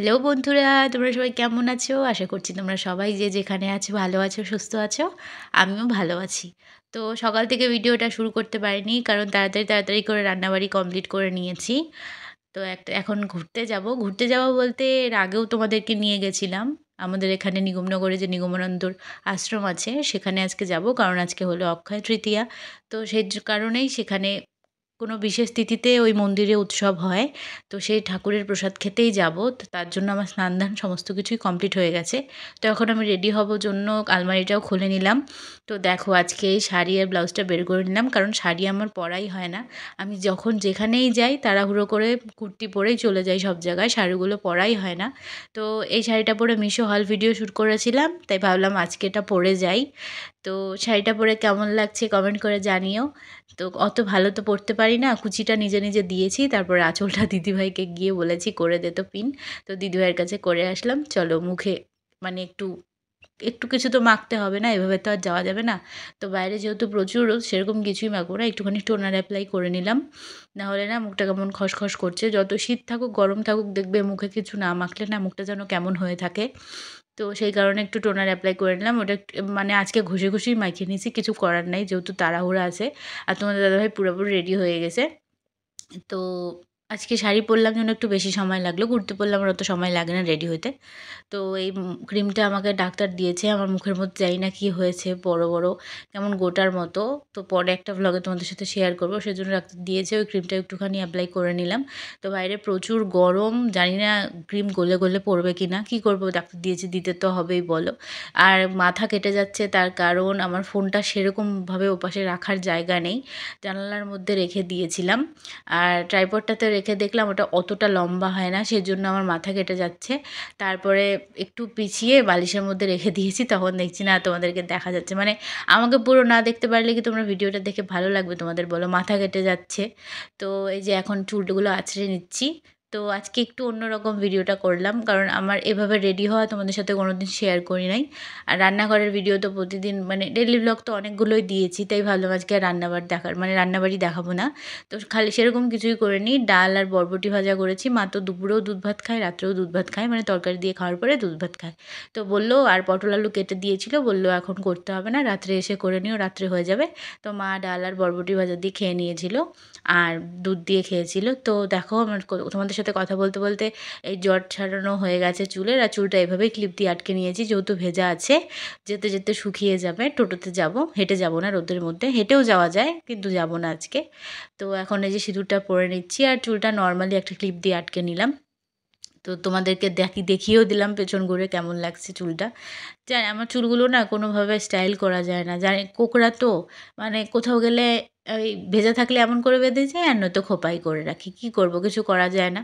Hello বন্ধুরা, তোমরা সবাই কেমন আছো? আশা করছি তোমরা সবাই যে যেখানে আছো ভালো আছো, সুস্থ আছো। আমিও ভালো আছি। তো সকাল থেকে ভিডিওটা শুরু করতে পারিনি কারণ তাড়াতাড়ি করে রান্নাবাড়ি কমপ্লিট করে নিয়েছি। তো এখন ঘুরতে যাব। ঘুরতে যাবো বলতে এর আগেও তোমাদেরকে নিয়ে গেছিলাম। আমাদের এখানে নিগমনগরে যে নিগমানন্দর আশ্রম আছে সেখানে আজকে যাব, কারণ আজকে হলো অক্ষয় তৃতীয়া। তো সেই কারণেই সেখানে কোনো বিশেষ তিথিতে ওই মন্দিরে উৎসব হয়। তো সেই ঠাকুরের প্রসাদ খেতেই যাব। তো তার জন্য আমার স্নান ধান সমস্ত কিছুই কমপ্লিট হয়ে গেছে। তো এখন আমি রেডি হব জন্য আলমারিটাও খুলে নিলাম। তো দেখো আজকে এই শাড়ি আর ব্লাউজটা বের করে নিলাম, কারণ শাড়ি আমার পরাই হয় না। আমি যখন যেখানেই যাই তাড়াহুড়ো করে কুর্তি পরেই চলে যাই সব জায়গায়, শাড়িগুলো পরাই হয় না। তো এই শাড়িটা পরে মিশো হল ভিডিও শ্যুট করেছিলাম, তাই ভাবলাম আজকে এটা পরে যাই। তো শাড়িটা পরে কেমন লাগছে কমেন্ট করে জানিও। তো অত ভালো তো পরতে পারি না, কুচিটা নিজে নিজে দিয়েছি, তারপর আঁচলটা দিদিভাইকে গিয়ে বলেছি করে দে তো পিন। তো দিদিভাইয়ের কাছে করে আসলাম। চলো মুখে মানে একটু একটু কিছু তো মাখতে হবে না, এভাবে তো আর যাওয়া যাবে না। তো বাইরে যেহেতু প্রচুর রোদ, সেরকম কিছুই মাখবো না, একটুখানি টোনার অ্যাপ্লাই করে নিলাম। না হলে না মুখটা কেমন খসখস করছে, যত শীত থাকুক গরম থাকুক দেখবে মুখে কিছু না মাখলে না মুখটা যেন কেমন হয়ে থাকে। তো সেই কারণে একটু টোনার অ্যাপ্লাই করে নিলাম। ওটা মানে আজকে ঘষে ঘষেই মাখিয়ে নিয়েছি, কিছু করার নাই যেহেতু তাড়াহুড়া আছে। আর তোমাদের দাদাভাই পুরোপুরি রেডি হয়ে গেছে। তো আজকে শাড়ি পরলাম জন্য একটু বেশি সময় লাগলো, ঘুরতে পরলে আমার অত সময় লাগে না রেডি হতে। তো এই ক্রিমটা আমাকে ডাক্তার দিয়েছে, আমার মুখের মধ্যে জানি না কী হয়েছে, বড় বড় কেমন গোটার মতো। তো পরে একটা ভ্লগে তোমাদের সাথে শেয়ার করবো, সেজন্য ডাক্তার দিয়েছে। ওই ক্রিমটা একটুখানি অ্যাপ্লাই করে নিলাম। তো বাইরে প্রচুর গরম, জানি না ক্রিম গলে গলে পড়বে কি না, কী করবো, ডাক্তার দিয়েছে দিতে তো হবেই বলো। আর মাথা কেটে যাচ্ছে, তার কারণ আমার ফোনটা সেরকমভাবে ওপাশে রাখার জায়গা নেই, জানালার মধ্যে রেখে দিয়েছিলাম। আর ট্রাইপডটাতে রেখে দেখলাম ওটা অতটা লম্বা হয় না, সেজন্য আমার মাথা কেটে যাচ্ছে। তারপরে একটু পিছিয়ে বালিশের মধ্যে রেখে দিয়েছি, তখন দেখছি না তোমাদেরকে দেখা যাচ্ছে, মানে আমাকে পুরো না দেখতে পারলে কি তোমরা ভিডিওটা দেখে ভালো লাগবে তোমাদের, বলো? মাথা কেটে যাচ্ছে। তো এই যে এখন চুলগুলো আঁচড়ে নিচ্ছি। তো আজকে একটু অন্যরকম ভিডিওটা করলাম, কারণ আমার এভাবে রেডি হওয়া তোমাদের সাথে কোনো দিন শেয়ার করি নাই। আর রান্নাঘরের ভিডিও তো প্রতিদিন মানে ডেইলি ব্লগ তো অনেকগুলোই দিয়েছি, তাই ভাবলাম আজকে আর রান্নাবাড়ি দেখাবো না। তো খালি সেরকম কিছুই করিনি, ডাল আর বরবটি ভাজা করেছি। মা তো দুপুরেও দুধ ভাত খায়, রাত্রেও দুধ ভাত খায়, মানে তরকারি দিয়ে খাওয়ার পরে দুধ ভাত খায়। তো বললো, আর পটল আলু কেটে দিয়েছিল, বললো এখন করতে হবে না, রাত্রে এসে করে নিও, রাত্রে হয়ে যাবে। তো মা ডাল আর বরবটি ভাজা দিয়ে খেয়ে নিয়েছিল, আর দুধ দিয়ে খেয়েছিল। তো দেখো আমার তোমাদের সাথে কথা বলতে বলতে এই জট ছাড়ানো হয়ে গেছে চুলের, আর চুলটা এভাবেই ক্লিপ দিয়ে আটকে নিয়েছি, যেহেতু ভেজা আছে, যেতে যেতে শুকিয়ে যাবে। টোটোতে যাব, হেঁটে যাব না রোদের মধ্যে, হেঁটেও যাওয়া যায় কিন্তু যাব না আজকে। তো এখন এই যে সিঁদুরটা পরে নিচ্ছি, আর চুলটা নর্মালি একটা ক্লিপ দিয়ে আটকে নিলাম। তো তোমাদেরকে দেখিয়েও দিলাম পেছন ঘুরে কেমন লাগছে চুলটা। জানি আমার চুলগুলো না কোনোভাবে স্টাইল করা যায় না, জানি কোকড়া তো, মানে কোথাও গেলে ওই ভেজা থাকলে এমন করে বেঁধে যায়, আর নয়তো খোপাই করে রাখি, কী করব, কিছু করা যায় না।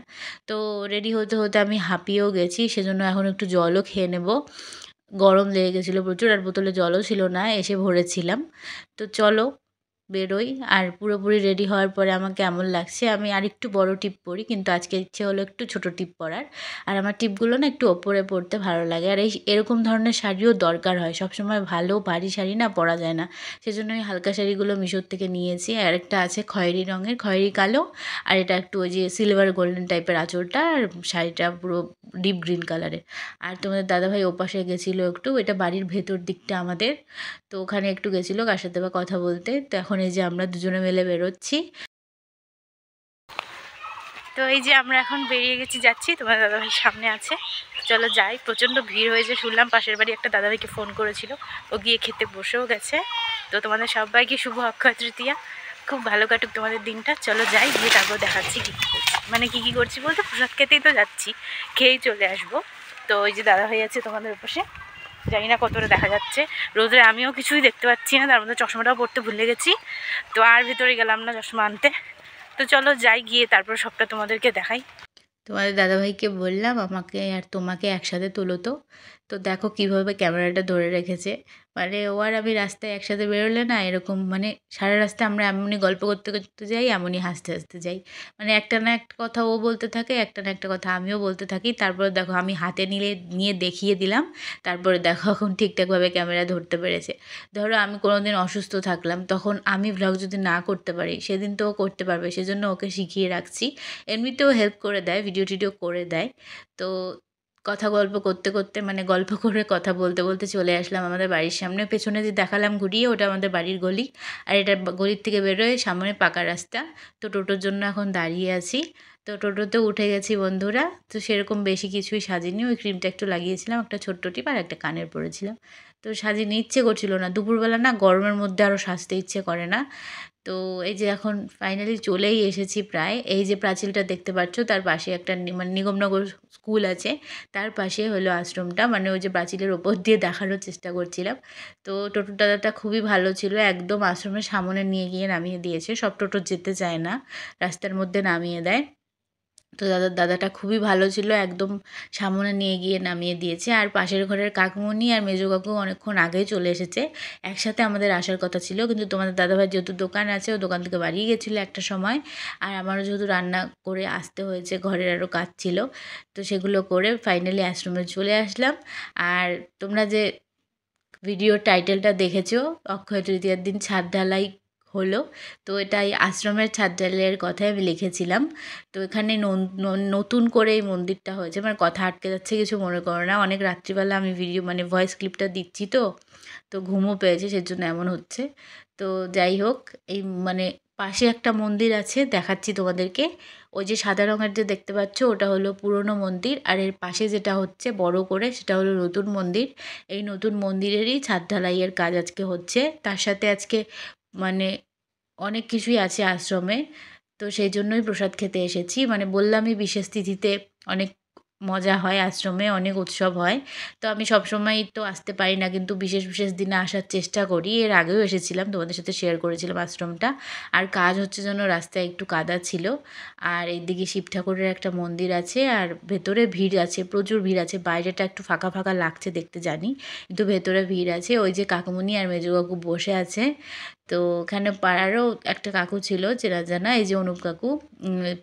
তো রেডি হতে হতে আমি হাঁপিয়েও গেছি, সেজন্য এখন একটু জলও খেয়ে নেব। গরম লেগে গেছিলো প্রচুর, আর বোতলে জলও ছিল না, এসে ভরেছিলাম। তো চলো বেরোই। আর পুরোপুরি রেডি হওয়ার পরে আমার কেমন লাগছে, আমি আরেকটু বড় টিপ পরি, কিন্তু আজকে ইচ্ছে হলো একটু ছোট টিপ পরার। আর আমার টিপগুলো না একটু ওপরে পরতে ভালো লাগে, আর এরকম ধরনের শাড়িও দরকার হয়, সবসময় ভালো ভারী শাড়ি না পরা যায় না। সেজন্য ওই হালকা শাড়িগুলো মিশোর থেকে নিয়েছি। আর একটা আছে খয়েরি রঙের, খয়েরি কালো, আর এটা একটু ওই যে সিলভার গোল্ডেন টাইপের আঁচলটা, আর শাড়িটা পুরো ডিপ গ্রিন কালারের। আর তোমাদের দাদাভাই ওপাশে গেছিলো একটু, এটা বাড়ির ভেতর দিকটা আমাদের। তো ওখানে একটু গেছিলো কার সাথে বা কথা বলতে। তো এখন এই যে আমরা দুজনে মিলে বেরোচ্ছি। তো এই যে আমরা এখন বেরিয়ে গেছি, যাচ্ছি, তোমার দাদাভাই সামনে আছে। চলো যাই, প্রচণ্ড ভিড় হয়েছে শুনলাম, পাশের বাড়ি একটা দাদাভাইকে ফোন করেছিল, ও গিয়ে খেতে বসেও গেছে। তো তোমাদের সবাইকে শুভ অক্ষয় তৃতীয়া, খুব ভালো কাটুক তোমাদের দিনটা। চলো যাই, গিয়ে তারপর দেখাচ্ছি কী কী করছি, মানে কী কী করছি বলতে প্রসাদ খেতেই তো যাচ্ছি, খেয়েই চলে আসবো। তো ওই যে দাদাভাই আছে তোমাদের পাশে, জানি না কতটা দেখা যাচ্ছে রোদে, আমিও কিছুই দেখতে পাচ্ছি না, তার মধ্যে চশমাটাও পরতে ভুলে গেছি। তো আর ভিতরে গেলাম না চশমা আনতে। তো চলো যাই, গিয়ে তারপর সবটা তোমাদেরকে দেখাই। তোমাদের দাদাভাইকে বললাম আমাকে আর তোমাকে একসাথে তোলো। তো তো দেখো কীভাবে ক্যামেরাটা ধরে রেখেছে, মানে ও আর আমি রাস্তায় একসাথে বেরোলে না এরকম, মানে সারা রাস্তায় আমরা এমনই গল্প করতে করতে যাই, এমনই হাসতে হাসতে যাই, মানে একটা না একটা কথা ও বলতে থাকে, একটা না একটা কথা আমিও বলতে থাকি। তারপরে দেখো আমি হাতে নিয়ে দেখিয়ে দিলাম, তারপরে দেখো এখন ঠিকঠাকভাবে ক্যামেরা ধরতে পেরেছে। ধরো আমি কোনো দিন অসুস্থ থাকলাম, তখন আমি ভ্লগ যদি না করতে পারি, সেদিন তো ও করতে পারবে, সেজন্য ওকে শিখিয়ে রাখছি। এমনিতেও হেল্প করে দেয়, ভিডিও টিডিও করে দেয়। তো কথা গল্প করতে করতে মানে গল্প করে কথা বলতে বলতে চলে আসলাম আমাদের বাড়ির সামনে। পেছনে যে দেখালাম ঘুরিয়ে, ওটা আমাদের বাড়ির গলি। আর এটা গলির থেকে বেরোয় সামনে পাকা রাস্তা। তো টোটোর জন্য এখন দাঁড়িয়ে আছি। তো টোটোতে উঠে গেছি বন্ধুরা। তো সেরকম বেশি কিছুই সাজিনি, ওই ক্রিমটা একটু লাগিয়েছিলাম, একটা ছোট্ট টিপ আর একটা কানের পরেছিলাম। তো সাজিনি, ইচ্ছে করছিল না, দুপুরবেলা না গরমের মধ্যে আরও সাজতে ইচ্ছে করে না। তো এই যে এখন ফাইনালি চলেই এসেছি প্রায়। এই যে প্রাচীলটা দেখতে পাচ্ছ, তার পাশে একটা মানে নিগমনগর স্কুল আছে, তার পাশে হলো আশ্রমটা। মানে ওই যে প্রাচীলের ওপর দিয়ে দেখানোর চেষ্টা করছিলাম। তো টোটো দাদাটা খুবই ভালো ছিল, একদম আশ্রমের সামনে নিয়ে গিয়ে নামিয়ে দিয়েছে। সব টোটো যেতে চায় না, রাস্তার মধ্যে নামিয়ে দেয়। তো দাদাটা খুবই ভালো ছিল, একদম সামনে নিয়ে গিয়ে নামিয়ে দিয়েছে। আর পাশের ঘরের কাকুমণি আর মেজো কাকু অনেকক্ষণ আগেই চলে এসেছে। একসাথে আমাদের আসার কথা ছিল, কিন্তু তোমাদের দাদাভাই যেহেতু দোকান আছে, ও দোকান থেকে বাড়িয়ে গেছিলো একটা সময়। আর আমারও যেহেতু রান্না করে আসতে হয়েছে, ঘরের আরও কাজ ছিল, তো সেগুলো করে ফাইনালি আশ্রমে চলে আসলাম। আর তোমরা যে ভিডিওর টাইটেলটা দেখেছো, অক্ষয় তৃতীয়ার দিন ছাদ ঢালাই হলো, তো এটা এই আশ্রমের ছাদ ঢালাইয়ের কথাই আমি লিখেছিলাম। তো এখানে নতুন করে এই মন্দিরটা হয়েছে, মানে কথা আটকে যাচ্ছে কিছু মনে করো না, অনেক রাত্রিবেলা আমি ভিডিও মানে ভয়েস ক্লিপটা দিচ্ছি, তো তো ঘুমও পেয়েছে, সেজন্য এমন হচ্ছে। তো যাই হোক, এই মানে পাশে একটা মন্দির আছে, দেখাচ্ছি তোমাদেরকে। ওই যে সাদা রঙের যে দেখতে পাচ্ছ, ওটা হলো পুরনো মন্দির, আর এর পাশে যেটা হচ্ছে বড় করে, সেটা হলো নতুন মন্দির। এই নতুন মন্দিরেরই ছাদ ঢালাইয়ের কাজ আজকে হচ্ছে। তার সাথে আজকে মানে অনেক কিছুই আছে আশ্রমে, তো সেই জন্যই প্রসাদ খেতে এসেছি। মানে বললামই, বিশেষ তিথিতে অনেক মজা হয় আশ্রমে, অনেক উৎসব হয়। তো আমি সবসময় তো আসতে পারি না, কিন্তু বিশেষ বিশেষ দিনে আসার চেষ্টা করি। এর আগেও এসেছিলাম, তোমাদের সাথে শেয়ার করেছিলাম আশ্রমটা। আর কাজ হচ্ছে জন্য রাস্তায় একটু কাদা ছিল। আর এইদিকে শিব ঠাকুরের একটা মন্দির আছে, আর ভেতরে ভিড় আছে, প্রচুর ভিড় আছে। বাইরেটা একটু ফাঁকা ফাঁকা লাগছে দেখতে, জানি, কিন্তু ভেতরে ভিড় আছে। ওই যে কাকুমণি আর মেজো কাকু বসে আছে। তো ওখানে পাড়ারও একটা কাকু ছিল চেনা জানা, এই যে অনুপ কাকু,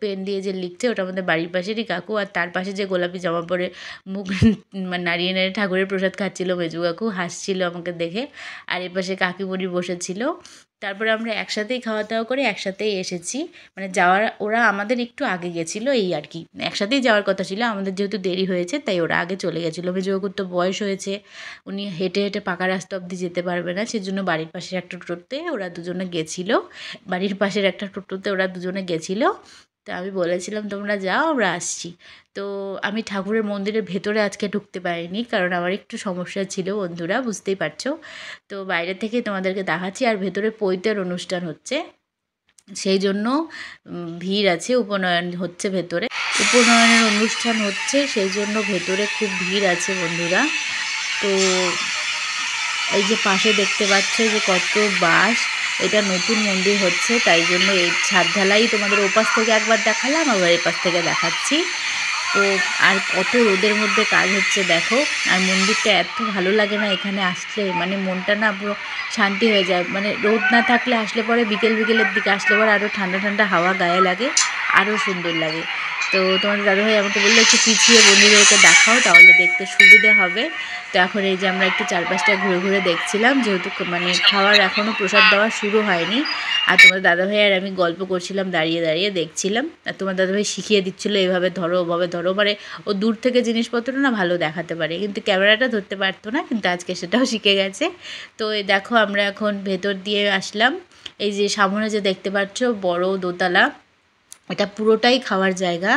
পেন দিয়ে যে লিখছে, ওটা আমাদের বাড়ির পাশেরই কাকু। আর তার পাশে যে গোলাপি জামা পরে মুখ মানে নাড়িয়ে নাড়িয়ে ঠাকুরের প্রসাদ খাচ্ছিল মেজু কাকু, হাসছিল আমাকে দেখে। আর এপাশে কাকিমণি বসেছিল। তারপরে আমরা একসাথেই খাওয়া দাওয়া করে একসাথেই এসেছি। মানে যাওয়ার, ওরা আমাদের একটু আগে গেছিলো, এই আর কি। একসাথেই যাওয়ার কথা ছিল, আমাদের যেহেতু দেরি হয়েছে তাই ওরা আগে চলে গেছিলো। মেজো কাকুর তো বয়স হয়েছে, উনি হেঁটে হেঁটে পাকা রাস্তা অবধি যেতে পারবে না, সেজন্য বাড়ির পাশের একটা টোটোতে ওরা দুজনে গেছিলো। বাড়ির পাশের একটা টোটোতে ওরা দুজনে গেছিলো। তো আমি বলেছিলাম তোমরা যাও, আমরা আসছি। তো আমি ঠাকুরের মন্দিরের ভেতরে আজকে ঢুকতে পারিনি, কারণ আমার একটু সমস্যা ছিল বন্ধুরা, বুঝতেই পারছো। তো বাইরে থেকে তোমাদেরকে দেখাচ্ছি। আর ভেতরে পৈতের অনুষ্ঠান হচ্ছে, সেই জন্য ভিড় আছে। উপনয়ন হচ্ছে ভেতরে, উপনয়নের অনুষ্ঠান হচ্ছে, সেই জন্য ভেতরে খুব ভিড় আছে বন্ধুরা। তো এই যে পাশে দেখতে পাচ্ছ যে কত বাঁশ, এটা নতুন মন্দির হচ্ছে, তাই জন্য এই ছাদ ঢালাই তোমাদের ওপাশ থেকে একবার দেখালাম, আবার এপাশ থেকে দেখাচ্ছি। তো আর কত রোদের মধ্যে কাজ হচ্ছে দেখো। আর মন্দিরটা এত ভালো লাগে না এখানে আসলে, মানে মনটা না পুরো শান্তি হয়ে যায়। মানে রোদ না থাকলে আসলে পরে, বিকেল বিকেলের দিকে আসলে পরে আরও ঠান্ডা ঠান্ডা হাওয়া গায়ে লাগে, আরও সুন্দর লাগে। তো তোমাদের দাদাভাই আমাকে বললো একটু পিছিয়ে বন্ধুদেরকে দেখাও, তাহলে দেখতে সুবিধে হবে। তো এখন এই যে আমরা একটু চারপাশটা ঘুরে ঘুরে দেখছিলাম, যেহেতু মানে খাওয়ার এখনও প্রসাদ দেওয়া শুরু হয়নি। আর তোমার দাদাভাই আর আমি গল্প করছিলাম দাঁড়িয়ে দাঁড়িয়ে দেখছিলাম। আর তোমার দাদাভাই শিখিয়ে দিচ্ছিলো, এভাবে ধরো ওভাবে ধরো। মানে ও দূর থেকে জিনিসপত্র না ভালো দেখাতে পারে, কিন্তু ক্যামেরাটা ধরতে পারতো না, কিন্তু আজকে সেটাও শিখে গেছে। তো এই দেখো আমরা এখন ভেতর দিয়ে আসলাম। এই যে সামনে যে দেখতে পাচ্ছ বড় দোতলা, এটা পুরোটাই খাওয়ার জায়গা।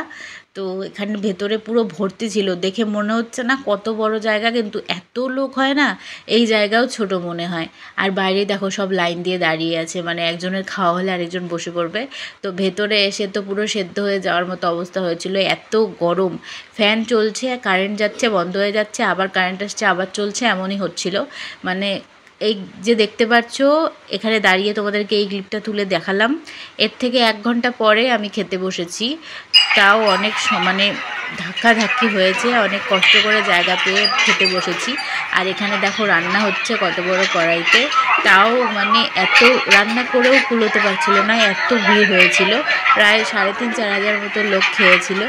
তো এখানে ভেতরে পুরো ভর্তি ছিল, দেখে মনে হচ্ছে না কত বড় জায়গা, কিন্তু এত লোক হয় না, এই জায়গাও ছোট মনে হয়। আর বাইরে দেখো সব লাইন দিয়ে দাঁড়িয়ে আছে, মানে একজনের খাওয়া হলে আরেকজন বসে পড়বে। তো ভেতরে এসে তো পুরো সেদ্ধ হয়ে যাওয়ার মতো অবস্থা হয়েছিল, এত গরম। ফ্যান চলছে, কারেন্ট যাচ্ছে, বন্ধ হয়ে যাচ্ছে, আবার কারেন্ট আসছে, আবার চলছে, এমনই হচ্ছিল। মানে এই যে দেখতে পাচ্ছ, এখানে দাঁড়িয়ে তোমাদেরকে এই ক্লিপটা তুলে দেখালাম। এর থেকে 1 ঘন্টা পরে আমি খেতে বসেছি, তাও অনেক মানে ধাক্কাধাক্কি হয়েছে, অনেক কষ্ট করে জায়গা পেয়ে খেতে বসেছি। আর এখানে দেখো রান্না হচ্ছে কত বড় কড়াইতে, তাও মানে এত রান্না করেও কুলোতে পারছিল না, এত ভিড় হয়েছিল। প্রায় 3,500-4 হাজার মতো লোক খেয়েছিল।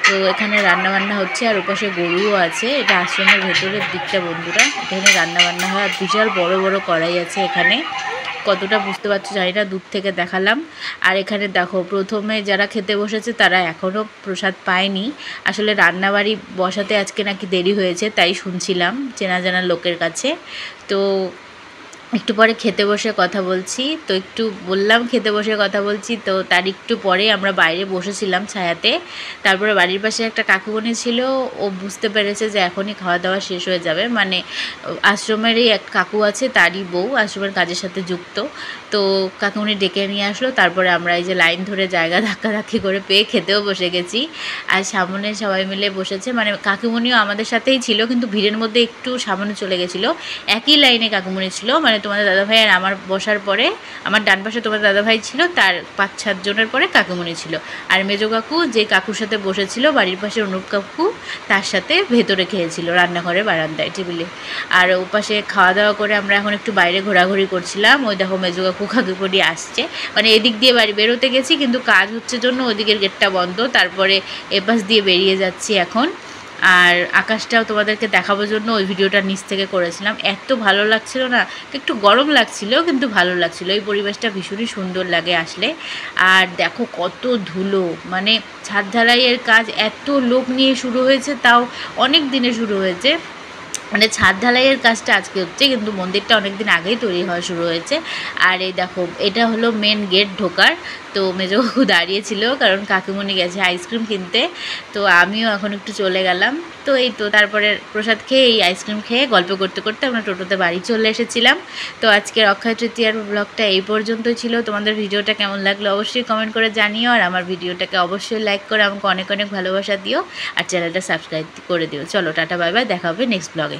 তো এখানে রান্নাবান্না হচ্ছে, আর ওপাশে গরুও আছে। এটা আশ্রমের ভেতরের দিকটা বন্ধুরা, এখানে রান্নাবান্না হয়। আর বিশাল বড় বড় কড়াই আছে এখানে। কতটা বুঝতে পারছো জানি না, দূর থেকে দেখালাম। আর এখানে দেখো প্রথমে যারা খেতে বসেছে তারা এখনও প্রসাদ পায়নি। আসলে রান্নাবাড়ি বসাতে আজকে নাকি দেরি হয়েছে, তাই শুনছিলাম চেনা জানা লোকের কাছে। তো একটু পরে খেতে বসে কথা বলছি, তো একটু বললাম খেতে বসে কথা বলছি, তো তার একটু পরে আমরা বাইরে বসেছিলাম ছায়াতে। তারপরে বাড়ির পাশে একটা কাকুমণি ছিল, ও বুঝতে পেরেছে যে এখনই খাওয়া দাওয়া শেষ হয়ে যাবে, মানে আশ্রমেরই এক কাকু আছে, তারই বউ আশ্রমের কাজের সাথে যুক্ত। তো কাকুমণি ডেকে নিয়ে আসলো, তারপরে আমরা এই যে লাইন ধরে জায়গা ধাক্কাধাক্কি করে পেয়ে খেতেও বসে গেছি। আর সামনে সবাই মিলে বসেছে, মানে কাকুমণিও আমাদের সাথেই ছিল, কিন্তু ভিড়ের মধ্যে একটু সামনে চলে গেছিলো। একই লাইনে কাকুমণি ছিল, মানে তোমাদের দাদাভাই আর আমার বসার পরে আমার ডান পাশে তোমাদের দাদাভাই ছিল, তার 5-7 জনের পরে কাকুমণি ছিল। আর মেজো কাকু যে কাকুর সাথে বসেছিল বাড়ির পাশে অনুপ কাকু, তার সাথে ভেতরে খেয়েছিল রান্নাঘরে বারান্দায় টেবিলে। আর ও পাশে খাওয়া দাওয়া করে আমরা এখন একটু বাইরে ঘোরাঘুরি করছিলাম। ওই দেখো মেজো কাকু কাকুপড়ি আসছে, মানে এদিক দিয়ে বাড়ি বেরোতে গেছি কিন্তু কাজ হচ্ছে জন্য ওদিকের গেটটা বন্ধ, তারপরে এপাশ দিয়ে বেরিয়ে যাচ্ছি এখন। আর আকাশটাও তোমাদেরকে দেখাবার জন্য ওই ভিডিওটা নিচ থেকে করেছিলাম। এত ভালো লাগছিল না, একটু গরম লাগছিল কিন্তু ভালো লাগছিল। এই পরিবেশটা ভীষণই সুন্দর লাগে আসলে। আর দেখো কত ধুলো, মানে ছাদ ঢালাইয়ের কাজ এত লোক নিয়ে শুরু হয়েছে, তাও অনেক দিনে শুরু হয়েছে। মানে ছাদ ঢালাইয়ের কাজটা আজকে হচ্ছে, কিন্তু মন্দিরটা অনেক দিন আগেই তৈরি হওয়া শুরু হয়েছে। আর এই দেখো এটা হলো মেন গেট ঢোকার। তো মেজো কাকু দাঁড়িয়েছিল কারণ কাকিমণি গেছে আইসক্রিম কিনতে, তো আমিও এখন একটু চলে গেলাম। তো এই তো তারপরে প্রসাদ খেয়ে এই আইসক্রিম খেয়ে গল্প করতে করতে আমরা টোটোতে বাড়ি চলে এসেছিলাম। তো আজকের অক্ষয় তৃতীয়ার ব্লগটা এই পর্যন্তই ছিল। তোমাদের ভিডিওটা কেমন লাগলো অবশ্যই কমেন্ট করে জানিও, আর আমার ভিডিওটাকে অবশ্যই লাইক করে আমাকে অনেক অনেক ভালোবাসা দিও, আর চ্যানেলটা সাবস্ক্রাইব করে দিও। চলো টাটা বাই বাই, দেখা হবে নেক্সট ব্লগে।